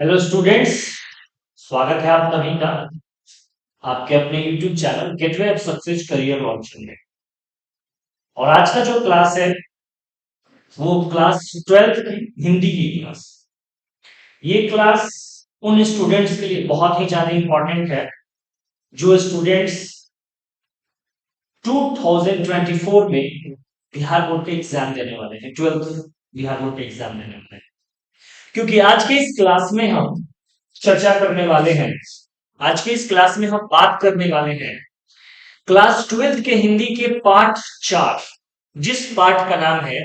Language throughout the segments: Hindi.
Hello students. स्वागत है आप सभी का आपके अपने YouTube channel gateway of success career launching में। और आज का जो क्लास है वो क्लास 12th की हिंदी की क्लास। ये क्लास उन स्टूडेंट्स के लिए बहुत ही ज्यादा इंपॉर्टेंट है जो स्टूडेंट्स 2024 में बिहार बोर्ड के एग्जाम देने वाले हैं, 12th बिहार बोर्ड के एग्जाम देने वाले हैं। क्योंकि आज के इस क्लास में हम चर्चा करने वाले हैं, आज के इस क्लास में हम बात करने वाले हैं क्लास 12th के हिंदी के पाठ 4, जिस पाठ का नाम है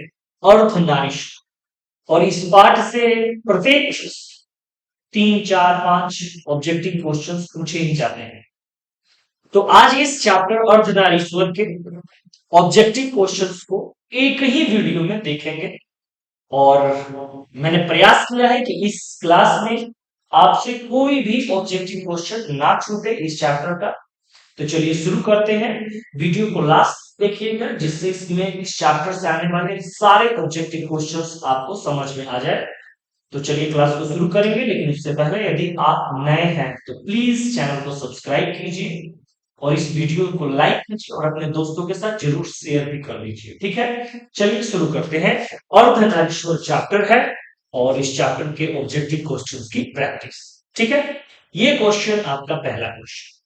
अर्धनारीश्वर। और इस पाठ से प्रत्येक 3, 4, 5 ऑब्जेक्टिव क्वेश्चंस पूछे ही जाते हैं। तो आज इस चैप्टर अर्धनारीश्वर के ऑब्जेक्टिव क्वेश्चंस को एक ही वीडियो में देखेंगे। और मैंने प्रयास किया है कि इस क्लास में आपसे कोई भी ऑब्जेक्टिव क्वेश्चन ना छूटे इस चैप्टर का। तो चलिए शुरू करते हैं। वीडियो को लास्ट देखिएगा जिससे इसमें इस चैप्टर से आने वाले सारे ऑब्जेक्टिव क्वेश्चंस आपको समझ में आ जाए। तो चलिए क्लास को शुरू करेंगे, लेकिन उससे पहले यदि आप नए हैं तो प्लीज चैनल को सब्सक्राइब कीजिए और इस वीडियो को लाइक कीजिए और अपने दोस्तों के साथ जरूर शेयर भी कर लीजिए। ठीक है, चलिए शुरू करते हैं। अर्धनारीश्वर चैप्टर है और इस चैप्टर के ऑब्जेक्टिव क्वेश्चंस की प्रैक्टिस। ठीक है, ये क्वेश्चन आपका पहला क्वेश्चन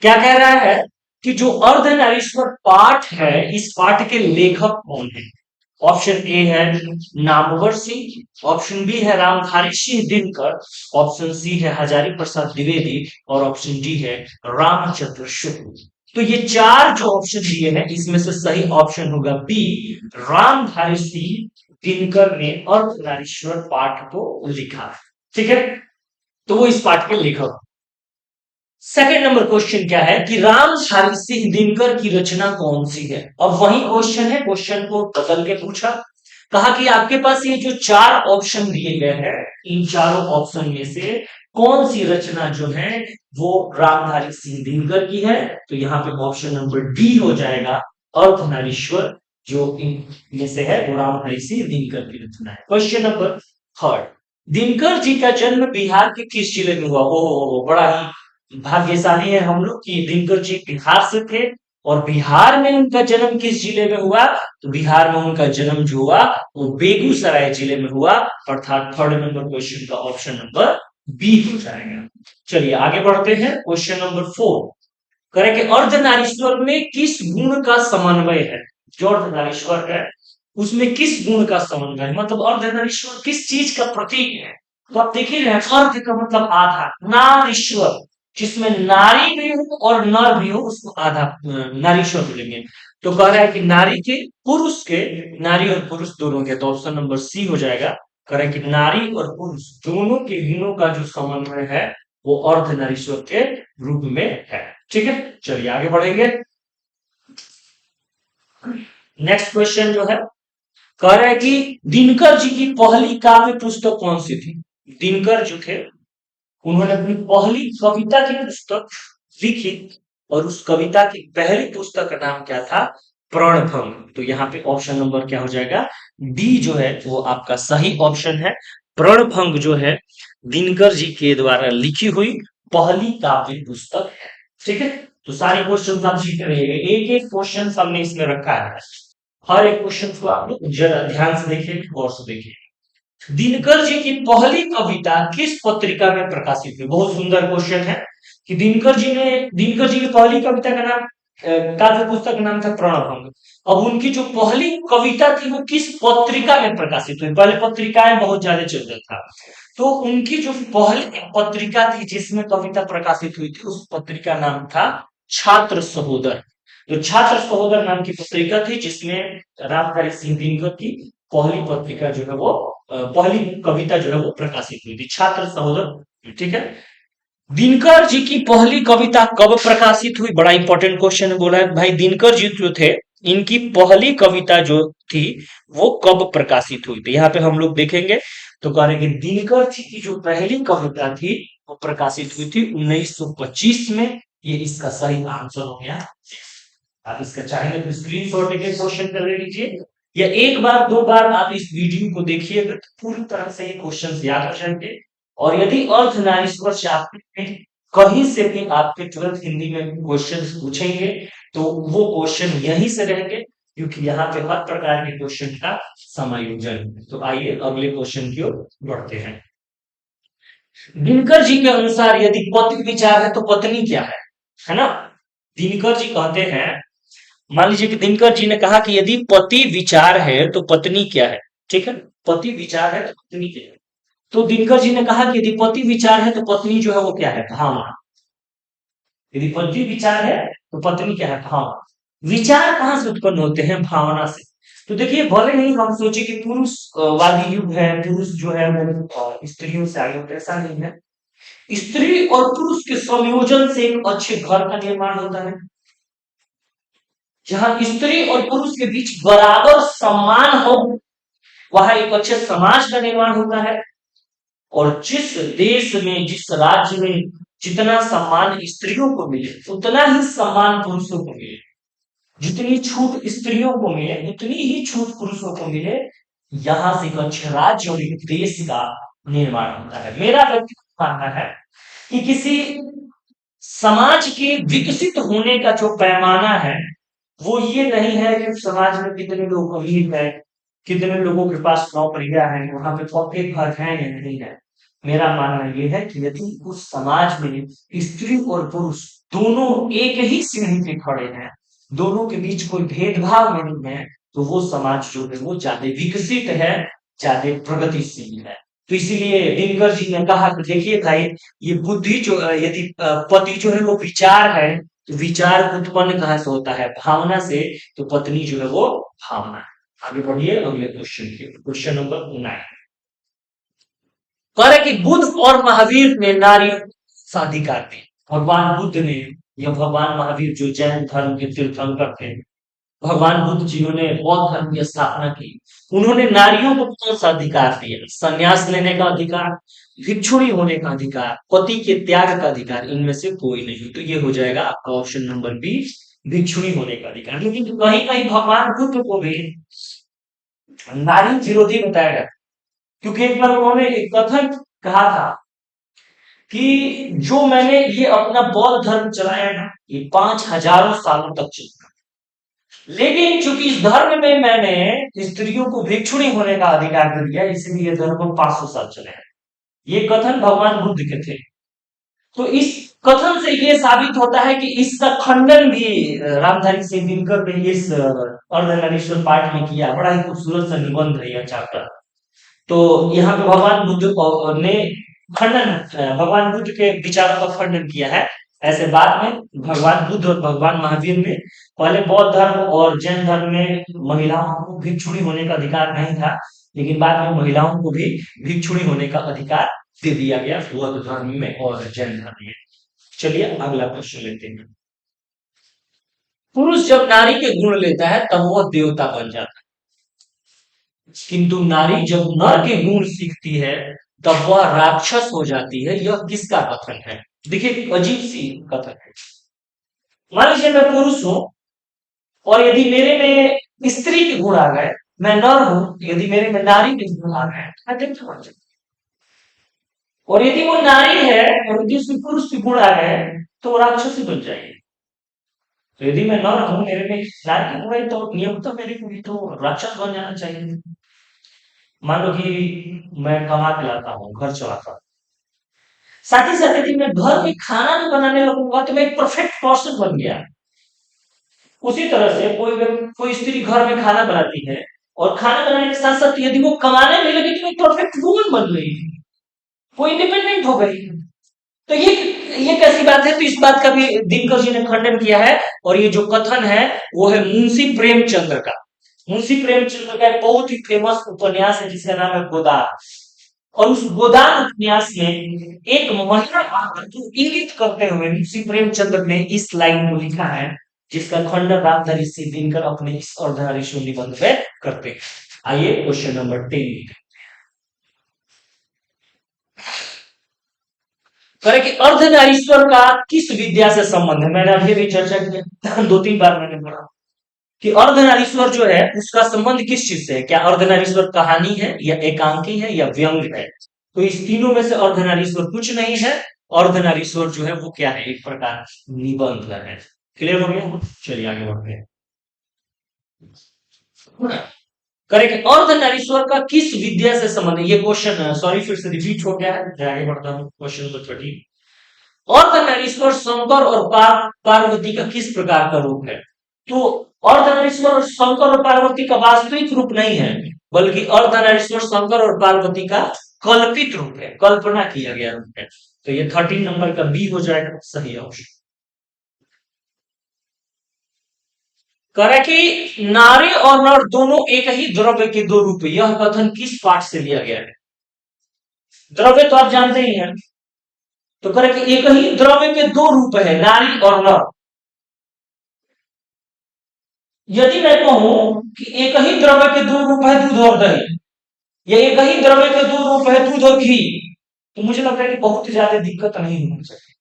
क्या कह रहा है कि जो अर्धनारीश्वर पाठ है, इस पाठ के लेखक कौन है। ऑप्शन ए है नामवर सिंह, ऑप्शन बी है रामधारी सिंह दिनकर, ऑप्शन सी है हजारी प्रसाद द्विवेदी और ऑप्शन डी है रामचंद्र शुक्ल। तो ये चार जो ऑप्शन दिए हैं इसमें से सही ऑप्शन होगा बी, रामधारी सिंह दिनकर ने अर्धनारीश्वर पाठ को लिखा है। ठीक है, तो वो इस पाठ के लेखक। सेकंड नंबर क्वेश्चन क्या है कि रामधारी सिंह दिनकर की रचना कौन सी है। अब वही क्वेश्चन है, क्वेश्चन को बदल के पूछा, कहा कि आपके पास ये जो चार ऑप्शन दिए गए हैं, इन चारों ऑप्शन में से कौन सी रचना जो है वो रामधारी सिंह दिनकर की है। तो यहाँ पे ऑप्शन नंबर डी हो जाएगा अर्धनारीश्वर, जो इनमें से है वो रामधारी सिंह दिनकर की रचना है। Question number third, Dinkar ji का जन्म बिहार के किस जिले में हुआ। ओ बड़ा ही भाग्यशाली है हम लोग कि दिनकर जी बिहार से थे। और बिहार में उनका जन्म किस जिले में हुआ, तो बिहार में उनका जन्म जो हुआ वो बेगूसराय जिले में हुआ। अर्थात थर्ड नंबर क्वेश्चन का ऑप्शन नंबर बी हो जाएगा। चलिए आगे बढ़ते हैं। क्वेश्चन नंबर 4 करें कि अर्धनारीश्वर में किस गुण का समन्वय है। जो अर्धनारीश्वर है उसमें किस गुण का समन्वय है, मतलब अर्धनारीश्वर किस चीज का प्रतीक है। तो आप देखिए अर्ध का मतलब आधा, नारीश्वर जिसमें नारी भी हो और नर भी हो उसको आधा नारीश्वर बोलेंगे। तो कह रहा है कि नारी के पुरुष के, नारी और पुरुष दोनों के, तो ऑप्शन नंबर सी हो जाएगा। कह रहा है कि नारी और पुरुष दोनों के गुणों का जो समन्वय है वो अर्धनारीश्वर के रूप में है। ठीक है, चलिए आगे बढ़ेंगे। नेक्स्ट क्वेश्चन जो है कह रहा है कि दिनकर जी की पहली काव्य पुस्तक कौन सी थी। दिनकर जो थे उन्होंने अपनी पहली कविता की पुस्तक लिखी और उस कविता की पहली पुस्तक का नाम क्या था, प्रणभंग। तो यहाँ पे ऑप्शन नंबर क्या हो जाएगा, डी जो है वो आपका सही ऑप्शन है। प्रणभंग जो है दिनकर जी के द्वारा लिखी हुई पहली काव्य पुस्तक है। ठीक है, तो सारे क्वेश्चन आप सीख रहे, एक एक क्वेश्चन हमने इसमें रखा है। हर एक क्वेश्चन को आप लोग जरा ध्यान से देखिए, गौर से देखिए। दिनकर जी की पहली कविता किस पत्रिका में प्रकाशित हुई। बहुत सुंदर क्वेश्चन है कि दिनकर जी की पहली कविता का नाम, काव्य पुस्तक का नाम था प्रणभंग। अब उनकी जो पहली कविता थी वो किस पत्रिका में प्रकाशित हुई। पहले पत्रिकाएं बहुत ज्यादा चल रहा था, तो उनकी जो पहली पत्रिका थी जिसमें कविता प्रकाशित हुई थी उस पत्रिका नाम था छात्र सहोदर। तो छात्र सहोदर नाम की पत्रिका थी जिसमें रामधारी सिंह दिनकर की पहली पत्रिका जो है वो पहली कविता जो है वो प्रकाशित हुई थी, छात्र सहोदर। ठीक है, दिनकर जी की पहली कविता कब प्रकाशित हुई, बड़ा इंपॉर्टेंट क्वेश्चन बोला है भाई। दिनकर जी जो थे इनकी पहली कविता जो थी वो कब प्रकाशित हुई थी, यहाँ पे हम लोग देखेंगे। तो कह रहे कि दिनकर जी की जो पहली कविता थी वो प्रकाशित हुई थी 1925 में। ये इसका सही आंसर हो गया। आप इसका चाहेंगे तो स्क्रीनशॉट लेके क्वेश्चन कर ले लीजिए, या एक बार दो बार आप इस वीडियो को देखिएगा तो पूरी तरह से ये क्वेश्चन याद हो जाएंगे और यदि अर्धनारीश्वर चैप्टर में कहीं से भी आपके 12th हिंदी में क्वेश्चन पूछेंगे तो वो क्वेश्चन यहीं से रहेंगे, क्योंकि यहाँ पे हर प्रकार के क्वेश्चन का समायोजन है। तो आइए अगले क्वेश्चन की ओर बढ़ते हैं। दिनकर जी के अनुसार यदि पति विचार है तो पत्नी क्या है ना? दिनकर जी कहते हैं, मान लीजिए कि दिनकर जी ने कहा कि यदि पति विचार है तो पत्नी क्या है, ठीक है, पति विचार है तो पत्नी क्या है। तो दिनकर जी ने कहा कि यदि पति विचार है तो पत्नी जो है वो क्या है, भावना। यदि पति विचार है तो पत्नी क्या है, भावना। विचार कहाँ से उत्पन्न होते हैं, भावना से। तो देखिए, भले ही हम सोचे कि पुरुष वादी युग है, पुरुष जो है वो स्त्रियों से आगे होता है, ऐसा नहीं है। स्त्री और पुरुष के संयोजन से एक अच्छे घर का निर्माण होता है, जहां स्त्री और पुरुष के बीच बराबर सम्मान हो, वहां एक अच्छे समाज का निर्माण होता है। और जिस देश में, जिस राज्य में जितना सम्मान स्त्रियों को मिले उतना ही सम्मान पुरुषों को मिले, जितनी छूट स्त्रियों को मिले उतनी ही छूट पुरुषों को मिले, यहां से एक अच्छे राज्य और एक देश का निर्माण होता है। मेरा व्यक्तिगत मानना है कि किसी समाज के विकसित होने का जो पैमाना है वो ये नहीं है कि समाज में कितने लोग अमीर हैं, कितने लोगों के पास नौकरियां हैं, वहां पे पक्के घर हैं या नहीं है। मेरा मानना यह है कि यदि उस समाज में स्त्री और पुरुष दोनों एक ही सीढ़ी पे खड़े हैं, दोनों के बीच कोई भेदभाव नहीं है, तो वो समाज जो है वो ज्यादा विकसित है, ज्यादा प्रगतिशील है। तो इसीलिए दिनकर जी ने कहा कि देखिए भाई, ये बुद्धि जो यदि पति जो है वो विचार है, तो विचार उत्पन्न कहाँ से होता है, भावना से। तो पत्नी जो है वो भावना है। आगे बढ़िए अगले क्वेश्चन की, क्वेश्चन नंबर 9। कह रहे कि बुद्ध और महावीर ने नारियों को अधिकार दी। भगवान बुद्ध ने या भगवान महावीर जो जैन धर्म के तीर्थंकर थे, भगवान बुद्ध जिन्होंने बौद्ध धर्म की स्थापना की, उन्होंने नारियों को कौन सा अधिकार दिया? संन्यास लेने का अधिकार, भिक्षुणी होने का अधिकार, पति के त्याग का अधिकार, इनमें से कोई नहीं। तो ये हो जाएगा आपका ऑप्शन नंबर बी, भिक्षुणी होने का अधिकार। लेकिन कहीं कहीं भगवान बुद्ध को भी नारी विरोधी बताया गया, क्योंकि एक बार उन्होंने एक कथन कहा था कि जो मैंने ये अपना बौद्ध धर्म चलाया ना, ये 5000 सालों तक चला, लेकिन चूंकि इस धर्म में मैंने स्त्रियों को भिक्षुणी होने का अधिकार दे दिया, इसलिए ये धर्म 500 साल चले। ये कथन भगवान बुद्ध के थे। तो इस कथन से ये साबित होता है कि इसका खंडन भी रामधारी सिंह दिनकर ने इस अर्धनारीश्वर पाठ में किया। बड़ा ही खूबसूरत सा निबंध है यह चैप्टर। तो यहाँ पे भगवान बुद्ध ने खंडन, भगवान बुद्ध के विचारों का खंडन किया है। ऐसे बाद में भगवान बुद्ध और भगवान महावीर ने, पहले बौद्ध धर्म और जैन धर्म में महिलाओं को भिक्षुणी होने का अधिकार नहीं था, लेकिन बाद में महिलाओं को भी भिक्षुणी होने का अधिकार दे दिया गया बौद्ध धर्म में और जैन धर्म में। चलिए अगला क्वेश्चन लेते हैं। पुरुष जब नारी के गुण लेता है तब वह देवता बन जाता है, किंतु नारी जब नर के गुण सीखती है तब वह राक्षस हो जाती है। यह किसका कथन है? देखिए, एक अजीब सी कथन है। मान लीजिए मैं पुरुष हूं और यदि मेरे में स्त्री के गुण आ गए, मैं नर हूं, यदि मेरे में नारी के गुण आ गए, मैं देवता बन जाऊंगा। और यदि वो नारी है और यदि उसमें पुरुष के गुण आ गए तो वो राक्षस ही बन जाएगी। तो यदि मैं नर हूं, मेरे में नारी के गुण है, तो नियम तो मेरे को भी तो राक्षस बन जाना चाहिए। मान लो कि मैं कमा के लाता हूँ, घर चलाता हूँ, साथ ही साथ यदि मैं घर में खाना भी बनाने लगूंगा तो मैं एक परफेक्ट पर्सन बन गया। उसी तरह से कोई स्त्री घर में खाना बनाती है और खाना बनाने के साथ साथ यदि वो कमाने में लगी तो एक परफेक्ट वूमन बन गई, वो इंडिपेंडेंट हो गई। तो ये कैसी बात है? तो इस बात का भी दिनकर जी ने खंडन किया है। और ये जो कथन है वो है मुंशी प्रेमचंद्र का। मुंशी प्रेमचंद्र का एक बहुत ही फेमस उपन्यास है जिसका नाम है गोदान। और उस गोदान उपन्यास में एक महिला को इंगित करते हुए मुंशी प्रेमचंद्र ने इस लाइन को लिखा है, जिसका खंडन रामधारी सिंह दिनकर अपने इस अर्धनारीश्वर निबंध में करते हैं। आइए क्वेश्चन नंबर 10 करें कि अर्धनारीश्वर का किस विद्या से संबंध है। मैंने अभी भी चर्चा की, 2-3 बार मैंने पढ़ा कि अर्धनारीश्वर जो है उसका संबंध किस चीज से है। क्या अर्धनारीश्वर कहानी है या एकांकी है या व्यंग है? तो इस तीनों में से अर्धनारीश्वर कुछ नहीं है। अर्धनारीश्वर जो है वो क्या है, एक प्रकार निबंध है। क्लियर हो गया? चलिए आगे बढ़ते हैं। करेक्ट। अर्धनारीश्वर का किस विद्या से संबंध है? ये क्वेश्चन सॉरी फिर से रिपीट हो गया है, मैं आगे बढ़ता हूँ क्वेश्चन नंबर 13। अर्धनारीश्वर शंकर और पार्वती का किस प्रकार का रूप है? तो अर्धनारीश्वर शंकर और पार्वती का वास्तविक रूप नहीं है, बल्कि अर्धनारीश्वर शंकर और पार्वती का कल्पित रूप है, कल्पना किया गया रूप है। तो ये 13 नंबर का बी हो जाएगा सही ऑप्शन। कह कि नारी और नर दोनों एक ही द्रव्य के दो रूप है, यह कथन किस पाठ से लिया गया है? द्रव्य तो आप जानते ही हैं, तो कह कि एक ही द्रव्य के दो रूप है, नारी और नर। यदि मैं कहूं कि एक ही द्रव्य के दो रूप है, दूध और दही, या एक ही द्रव्य के दो रूप है, दूध और घी, तो मुझे लगता है कि बहुत ज्यादा दिक्कत नहीं होनी चाहिए।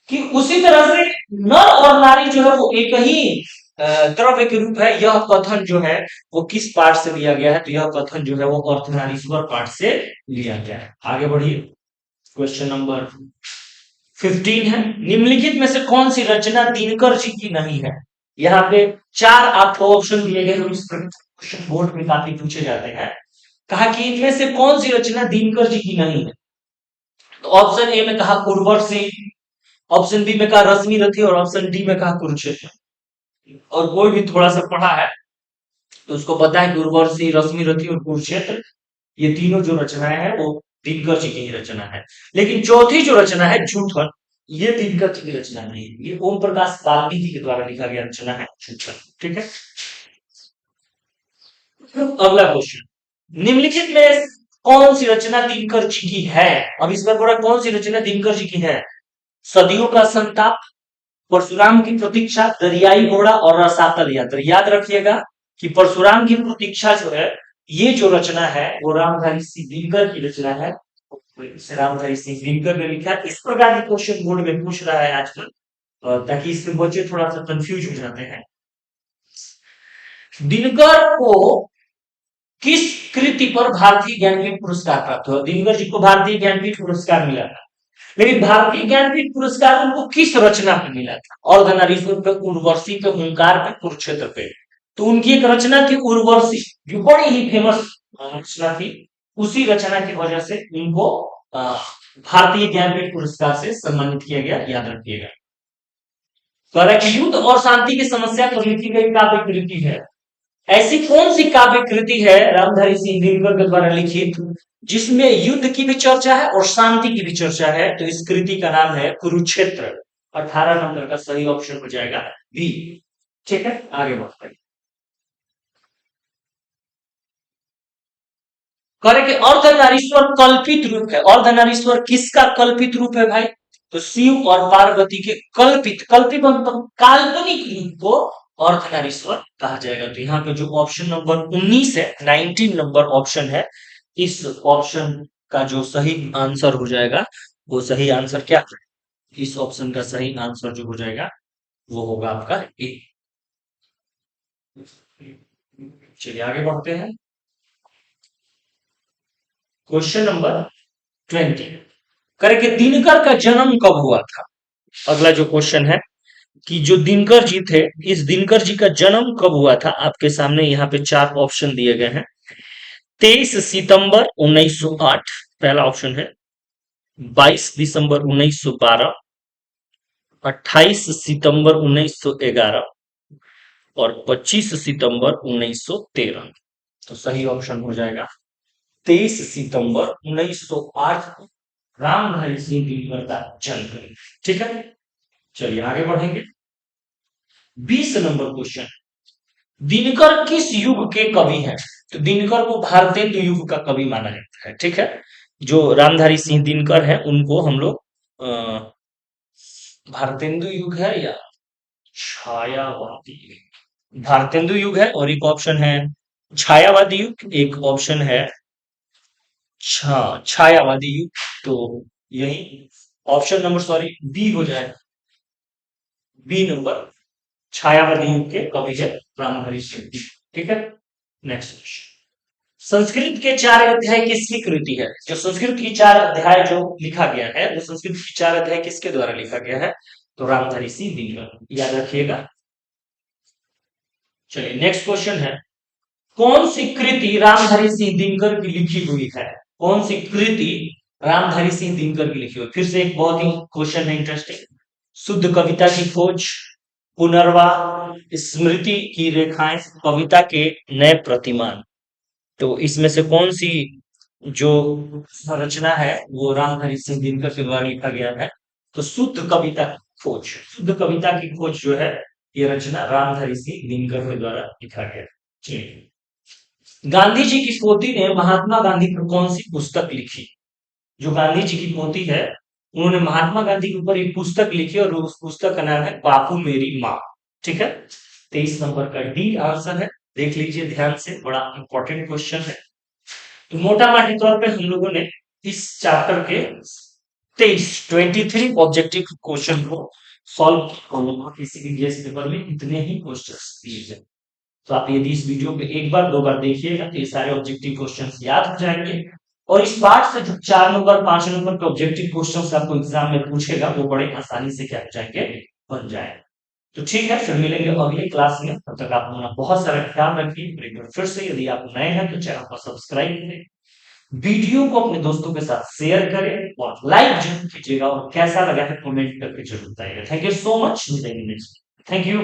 कि उसी तरह से नर और नारी जो है वो एक ही द्रव्य के रूप है, यह कथन जो है वो किस पाठ से लिया गया है? तो यह कथन जो है वो अर्धनारीश्वर पाठ से लिया गया है। आगे बढ़िए, क्वेश्चन नंबर 15 है, निम्नलिखित में से कौन सी रचना दिनकर जी की नहीं है? यहाँ पे 4 आपको ऑप्शन दिए गए, इस क्वेश्चन बोर्ड में काफी पूछे जाते हैं। कहा कि इनमें से कौन सी रचना दिनकर जी की नहीं है? तो ऑप्शन ए में कहा उर्वशी, ऑप्शन बी में कहा रश्मि रथी, और ऑप्शन डी में कहा कुरुक्षेत्र। और कोई भी थोड़ा सा पढ़ा है तो उसको पता है कि उर्वशी, रश्मि रथी और कुरुक्षेत्र, ये तीनों जो रचनाएं हैं वो दिनकर जी की ही रचना है। लेकिन चौथी जो रचना है झूठन, ये दिनकर जी की रचना नहीं है, ये ओम प्रकाश वाल्मीकि के द्वारा लिखा गया रचना है झूठन। ठीक है, अगला क्वेश्चन, निम्नलिखित में कौन सी रचना दिनकर जी की है? अब इसमें बोला कौन सी रचना दिनकर जी की है? सदियों का संताप, परशुराम की प्रतीक्षा, दरियाई घोड़ा और रसातल यात्रा। याद रखिएगा कि परशुराम की प्रतीक्षा जो है, ये जो रचना है वो रामधारी सिंह दिनकर की रचना है। इसे रामधारी सिंह दिनकर ने लिखा। इस प्रकार के क्वेश्चन बोर्ड में पूछ रहा है आजकल, ताकि इसमें बच्चे थोड़ा सा कंफ्यूज हो जाते हैं। दिनकर को किस कृति पर भारतीय ज्ञानपीठ पुरस्कार प्राप्त हुआ? दिनकर जी को भारतीय ज्ञानपीठ पुरस्कार मिला था, लेकिन भारतीय ज्ञानपीठ पुरस्कार उनको किस रचना पे मिला था? अर्धनारीश्वर पे, उर्वशी पे, ओंकार पे, कुरुक्षेत्र पे। तो उनकी एक रचना थी उर्वशी, जो बड़ी ही फेमस रचना थी। उसी रचना की वजह से उनको भारतीय ज्ञानपीठ पुरस्कार से सम्मानित किया गया, याद रखिएगा। तो युद्ध और शांति की समस्या पर लिखी गई काव्य कृति है। ऐसी कौन सी काव्य कृति है रामधारी सिंह दिनकर के द्वारा लिखित जिसमें युद्ध की भी चर्चा है और शांति की भी चर्चा है? तो इस कृति का नाम है कुरुक्षेत्र। 18 नंबर का सही ऑप्शन हो जाएगा बी। ठीक है, आगे बढ़ते हैं। करें कि अर्धनारीश्वर कल्पित रूप है। अर्धनारीश्वर किसका कल्पित रूप है भाई? तो शिव और पार्वती के कल्पित, कल्पित मतलब काल्पनिक रूप को अर्धनारीश्वर कहा जाएगा। तो यहाँ पे जो ऑप्शन नंबर 19 है, 19 नंबर ऑप्शन है, इस ऑप्शन का जो सही आंसर हो जाएगा वो सही आंसर क्या है? इस ऑप्शन का सही आंसर जो हो जाएगा वो होगा आपका ए। चलिए आगे बढ़ते हैं, क्वेश्चन नंबर 20। करें कि दिनकर का जन्म कब हुआ था? अगला जो क्वेश्चन है कि जो दिनकर जी थे, इस दिनकर जी का जन्म कब हुआ था? आपके सामने यहाँ पे 4 ऑप्शन दिए गए हैं। 23 सितंबर 1908 पहला ऑप्शन है, 22 दिसंबर 1912, 28 सितंबर 1911 और 25 सितंबर 1913। तो सही ऑप्शन हो जाएगा 23 सितंबर 1908 को रामधारी सिंह दिनकर का जन्म। ठीक है, चलिए आगे बढ़ेंगे। 20 नंबर क्वेश्चन, दिनकर किस युग के कवि हैं? तो दिनकर को भारतेंदु युग का कवि माना जाता है। ठीक है, जो रामधारी सिंह दिनकर है उनको हम लोग भारतेंदु युग है या छायावादी युग, भारतेंदु युग है, और एक ऑप्शन है छायावादी युग, एक ऑप्शन है छायावादी युग। तो यही ऑप्शन नंबर सॉरी बी हो जाएगा, बी नंबर छायावादी युग के कवि है रामधारी सिंह। ठीक है, नेक्स्ट क्वेश्चन, संस्कृत के 4 अध्याय किसकी कृति है? जो संस्कृत की 4 अध्याय जो लिखा गया है, वो संस्कृत की 4 अध्याय किसके द्वारा लिखा गया है? तो रामधारी सिंह दिनकर, याद रखिएगा। चलिए नेक्स्ट क्वेश्चन है, कौन सी कृति रामधारी सिंह दिनकर की लिखी हुई है? कौन सी कृति रामधारी सिंह दिनकर की लिखी हुई? फिर से एक बहुत ही क्वेश्चन है इंटरेस्टिंग। शुद्ध कविता की खोज, पुनर्वाह, स्मृति की रेखाएं, कविता के नए प्रतिमान। तो इसमें से कौन सी जो रचना है वो रामधारी सिंह दिनकर के द्वारा लिखा गया है? तो शुद्ध कविता की खोज, शुद्ध कविता की खोज जो है ये रचना रामधारी सिंह दिनकर के द्वारा लिखा गया है। चलिए, गांधी जी की पोती ने महात्मा गांधी पर कौन सी पुस्तक लिखी? जो गांधी जी की पोती है उन्होंने महात्मा गांधी के ऊपर एक पुस्तक लिखी और उस पुस्तक का नाम है बापू मेरी माँ। ठीक है, 23 नंबर का डी आंसर है। देख लीजिए ध्यान से, बड़ा इंपॉर्टेंट क्वेश्चन है। तो मोटा मोटी तौर पे हम लोगों ने इस चैप्टर के 23 ऑब्जेक्टिव क्वेश्चन को सॉल्व किया। किसी भी पेपर में इतने ही क्वेश्चन दिए गए, तो आप यदि इस वीडियो को एक बार 2 बार देखिएगा तो ये सारे ऑब्जेक्टिव क्वेश्चंस याद हो जाएंगे। और इस पार्ट से जो 4 नंबर 5 नंबर के ऑब्जेक्टिव क्वेश्चंस आपको एग्जाम में पूछेगा वो बड़े आसानी से क्या हो जाएंगे, बन जाएंगे। तो ठीक है, फिर मिलेंगे अगली क्लास में। तब तक आप अपना बहुत सारा ख्याल रखिए। एक बार फिर से यदि आप नए हैं तो चैनल को सब्सक्राइब करें, वीडियो को अपने दोस्तों के साथ शेयर करें और लाइक जरूर कीजिएगा, और कैसा लगा है कमेंट करके जरूर बताइएगा। Thank you so much. Thank you.